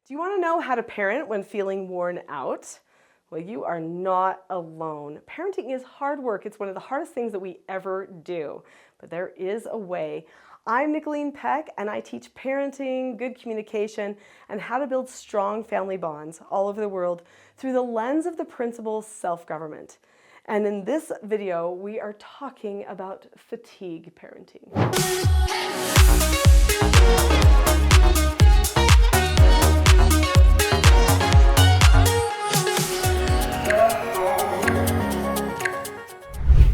Do you want to know how to parent when feeling worn out? Well, you are not alone. Parenting is hard work. It's one of the hardest things that we ever do, but there is a way. I'm Nicholeen Peck, and I teach parenting, good communication, and how to build strong family bonds all over the world through the lens of the principle self-government. And in this video, we are talking about fatigue parenting.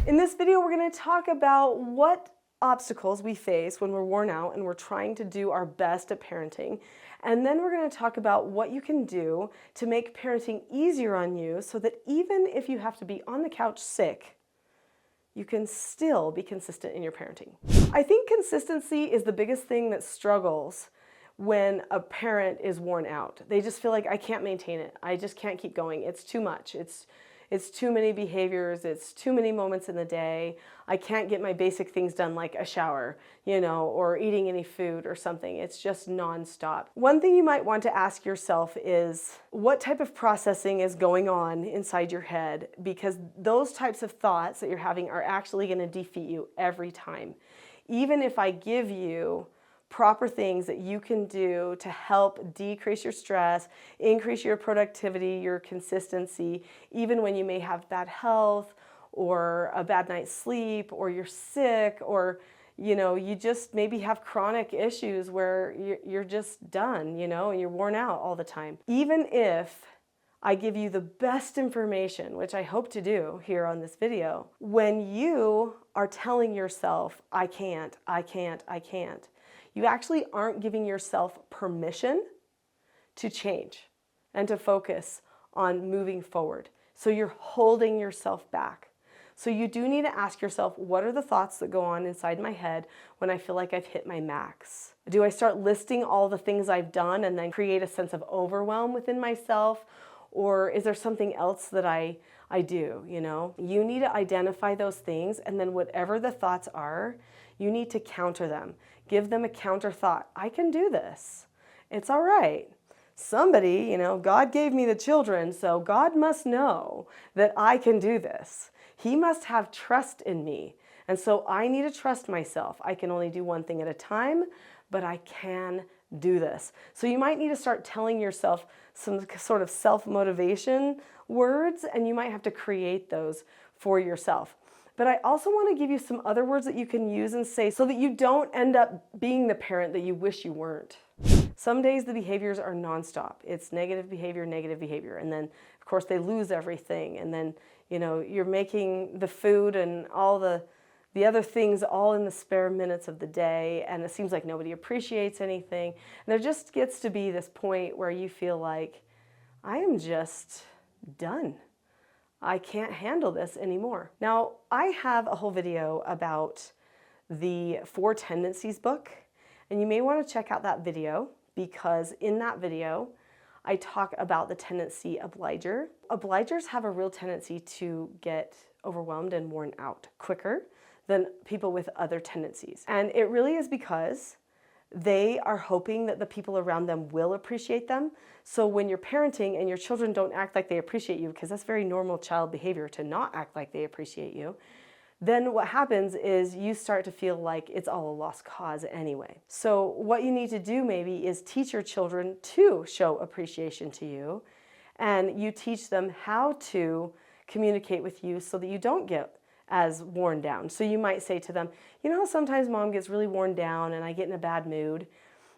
In this video, we're going to talk about what obstacles we face when we're worn out and we're trying to do our best at parenting. And then we're going to talk about what you can do to make parenting easier on you so that even if you have to be on the couch sick, you can still be consistent in your parenting. I think consistency is the biggest thing that struggles when a parent is worn out. They just feel like, I can't maintain it. I just can't keep going. It's too much. It's too many behaviors, it's too many moments in the day. I can't get my basic things done like a shower, or eating any food or something. It's just nonstop. One thing you might want to ask yourself is, what type of processing is going on inside your head? Because those types of thoughts that you're having are actually going to defeat you every time. Even if I give you proper things that you can do to help decrease your stress, increase your productivity, your consistency, even when you may have bad health or a bad night's sleep or you're sick or you just maybe have chronic issues where you're just done, and you're worn out all the time. Even if I give you the best information, which I hope to do here on this video, when you are telling yourself, I can't, you actually aren't giving yourself permission to change and to focus on moving forward. So you're holding yourself back. So you do need to ask yourself, what are the thoughts that go on inside my head when I feel like I've hit my max? Do I start listing all the things I've done and then create a sense of overwhelm within myself? Or is there something else that I do, You need to identify those things, and then whatever the thoughts are, you need to counter them. Give them a counter thought. I can do this. It's all right. Somebody, God gave me the children, so God must know that I can do this. He must have trust in me. And so I need to trust myself. I can only do one thing at a time, but I can do this. So you might need to start telling yourself some sort of self-motivation words, and you might have to create those for yourself. But I also want to give you some other words that you can use and say so that you don't end up being the parent that you wish you weren't. Some days the behaviors are nonstop. It's negative behavior. And then, of course, they lose everything. And then, you're making the food and all the other things all in the spare minutes of the day. And it seems like nobody appreciates anything. And there just gets to be this point where you feel like, I am just done. I can't handle this anymore. Now, I have a whole video about the 4 Tendencies book, and you may want to check out that video because in that video, I talk about the tendency obliger. Obligers have a real tendency to get overwhelmed and worn out quicker than people with other tendencies. And it really is because they are hoping that the people around them will appreciate them. So when you're parenting and your children don't act like they appreciate you, because that's very normal child behavior to not act like they appreciate you, then what happens is you start to feel like it's all a lost cause anyway. So what you need to do maybe is teach your children to show appreciation to you, and you teach them how to communicate with you so that you don't get as worn down. So you might say to them, how sometimes mom gets really worn down and I get in a bad mood.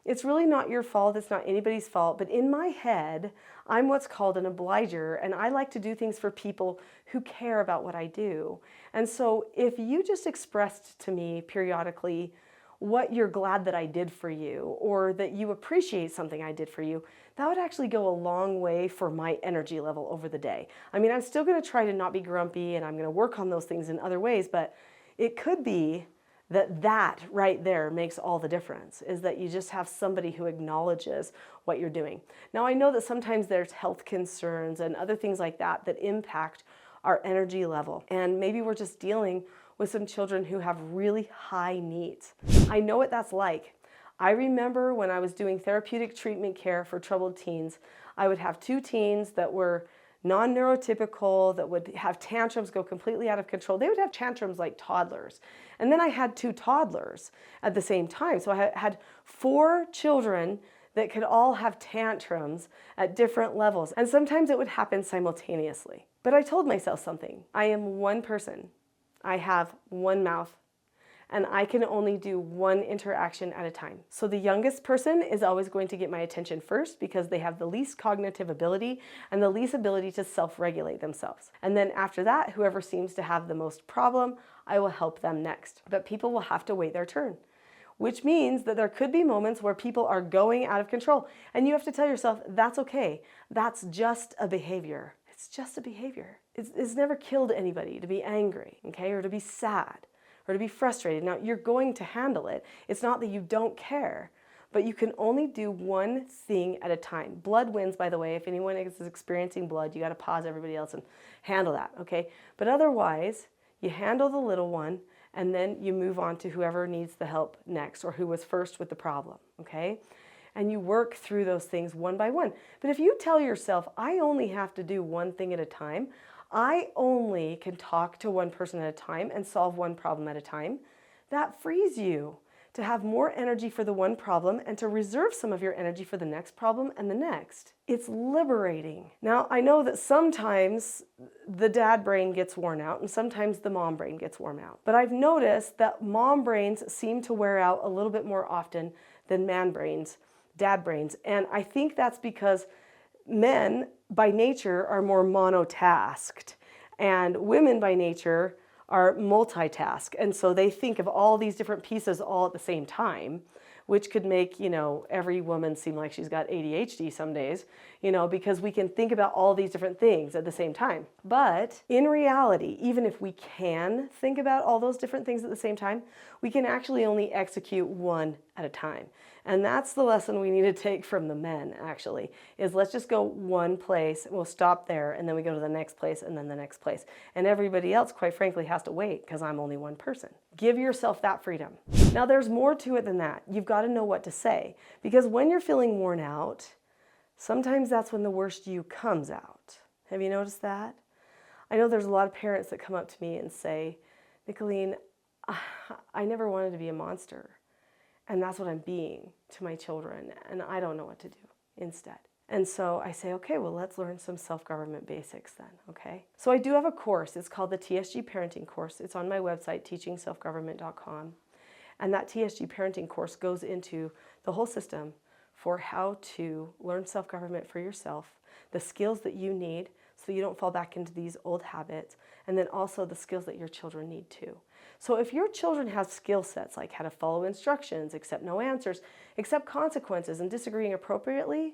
It's really not your fault. It's not anybody's fault. But in my head, I'm what's called an obliger, and I like to do things for people who care about what I do. And so if you just expressed to me periodically what you're glad that I did for you, or that you appreciate something I did for you, that would actually go a long way for my energy level over the day. I mean, I'm still going to try to not be grumpy, and I'm going to work on those things in other ways, but it could be that right there makes all the difference, is that you just have somebody who acknowledges what you're doing. Now, I know that sometimes there's health concerns and other things like that that impact our energy level, and maybe we're just dealing with some children who have really high needs. I know what that's like. I remember when I was doing therapeutic treatment care for troubled teens, I would have 2 teens that were non-neurotypical, that would have tantrums, go completely out of control. They would have tantrums like toddlers. And then I had 2 toddlers at the same time. So I had 4 children that could all have tantrums at different levels. And sometimes it would happen simultaneously. But I told myself something. I am one person. I have one mouth. And I can only do one interaction at a time. So the youngest person is always going to get my attention first because they have the least cognitive ability and the least ability to self-regulate themselves. And then after that, whoever seems to have the most problem, I will help them next. But people will have to wait their turn, which means that there could be moments where people are going out of control. And you have to tell yourself, that's okay. That's just a behavior. It's just a behavior. It's never killed anybody to be angry, okay, or to be sad, or to be frustrated. Now, you're going to handle it. It's not that you don't care, but you can only do one thing at a time. Blood wins, by the way. If anyone is experiencing blood, you got to pause everybody else and handle that, okay? But otherwise, you handle the little one, and then you move on to whoever needs the help next, or who was first with the problem, okay? And you work through those things one by one. But if you tell yourself, I only have to do one thing at a time, I only can talk to one person at a time and solve one problem at a time, that frees you to have more energy for the one problem and to reserve some of your energy for the next problem and the next. It's liberating. Now, I know that sometimes the dad brain gets worn out and sometimes the mom brain gets worn out. But I've noticed that mom brains seem to wear out a little bit more often than man brains, dad brains. And I think that's because men by nature are more monotasked and women by nature are multitask. And so they think of all these different pieces all at the same time, which could make, every woman seem like she's got ADHD some days, because we can think about all these different things at the same time. But in reality, even if we can think about all those different things at the same time, we can actually only execute one at a time. And that's the lesson we need to take from the men, actually, is let's just go one place, and we'll stop there, and then we go to the next place, and then the next place. And everybody else, quite frankly, has to wait because I'm only one person. Give yourself that freedom. Now, there's more to it than that. You've got to know what to say, because when you're feeling worn out, sometimes that's when the worst you comes out. Have you noticed that? I know there's a lot of parents that come up to me and say, Nicholeen, I never wanted to be a monster. And that's what I'm being to my children, and I don't know what to do instead. And so I say, okay, well, let's learn some self-government basics then, okay? So I do have a course. It's called the TSG Parenting Course. It's on my website, teachingselfgovernment.com. And that TSG Parenting Course goes into the whole system for how to learn self-government for yourself, the skills that you need so you don't fall back into these old habits, and then also the skills that your children need too. So if your children have skill sets like how to follow instructions, accept no answers, accept consequences, and disagreeing appropriately,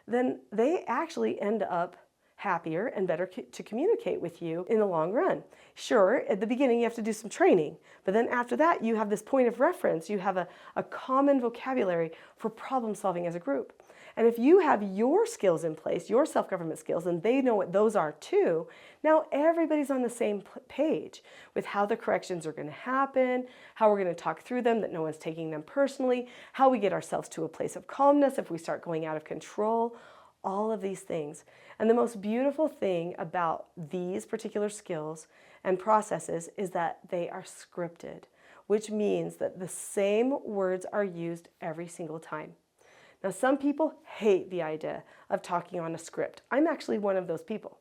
then they actually end up happier and better to communicate with you in the long run. Sure, at the beginning you have to do some training, but then after that you have this point of reference. You have a common vocabulary for problem solving as a group. And if you have your skills in place, your self-government skills, and they know what those are too, now everybody's on the same page with how the corrections are going to happen, how we're going to talk through them, that no one's taking them personally, how we get ourselves to a place of calmness if we start going out of control, all of these things. And the most beautiful thing about these particular skills and processes is that they are scripted, which means that the same words are used every single time. Now, some people hate the idea of talking on a script. I'm actually one of those people.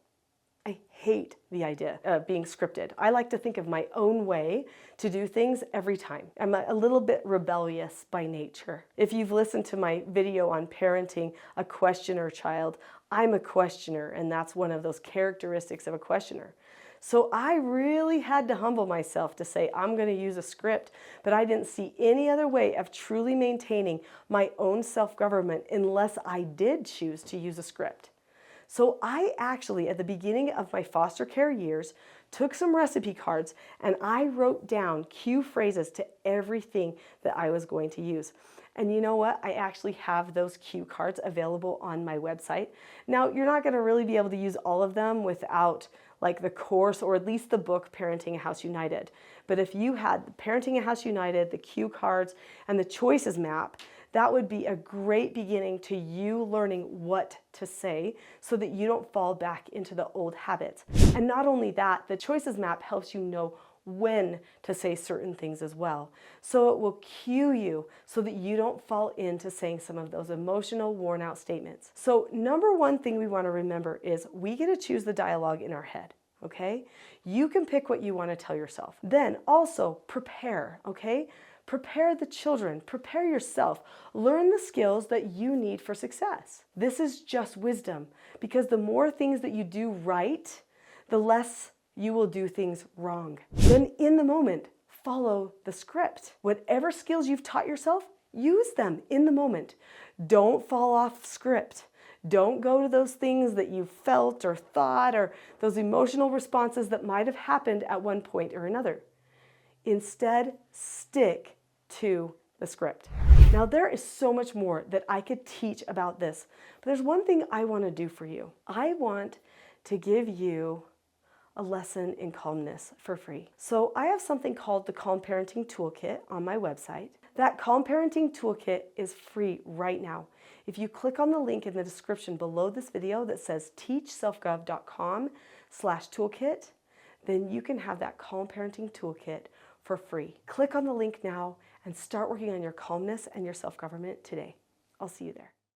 I hate the idea of being scripted. I like to think of my own way to do things every time. I'm a little bit rebellious by nature. If you've listened to my video on parenting a questioner child, I'm a questioner, and that's one of those characteristics of a questioner. So I really had to humble myself to say, I'm going to use a script, but I didn't see any other way of truly maintaining my own self-government unless I did choose to use a script. So I actually, at the beginning of my foster care years, took some recipe cards and I wrote down cue phrases to everything that I was going to use. And you know what? I actually have those cue cards available on my website. Now, you're not going to really be able to use all of them without like the course or at least the book Parenting a House United. But if you had Parenting a House United, the cue cards, and the choices map, that would be a great beginning to you learning what to say so that you don't fall back into the old habits. And not only that, the choices map helps you know when to say certain things as well. So it will cue you so that you don't fall into saying some of those emotional, worn out statements. So number one thing we want to remember is we get to choose the dialogue in our head. Okay? You can pick what you want to tell yourself. Then also prepare, okay? Prepare the children, prepare yourself, learn the skills that you need for success. This is just wisdom, because the more things that you do right, the less you will do things wrong. Then in the moment, follow the script. Whatever skills you've taught yourself, use them in the moment. Don't fall off script. Don't go to those things that you felt or thought or those emotional responses that might have happened at one point or another. Instead, stick to the script. Now, there is so much more that I could teach about this, but there's one thing I want to do for you. I want to give you a lesson in calmness for free. So I have something called the Calm Parenting Toolkit on my website. That Calm Parenting Toolkit is free right now. If you click on the link in the description below this video that says teachselfgov.com/toolkit, then you can have that Calm Parenting Toolkit for free. Click on the link now and start working on your calmness and your self-government today. I'll see you there.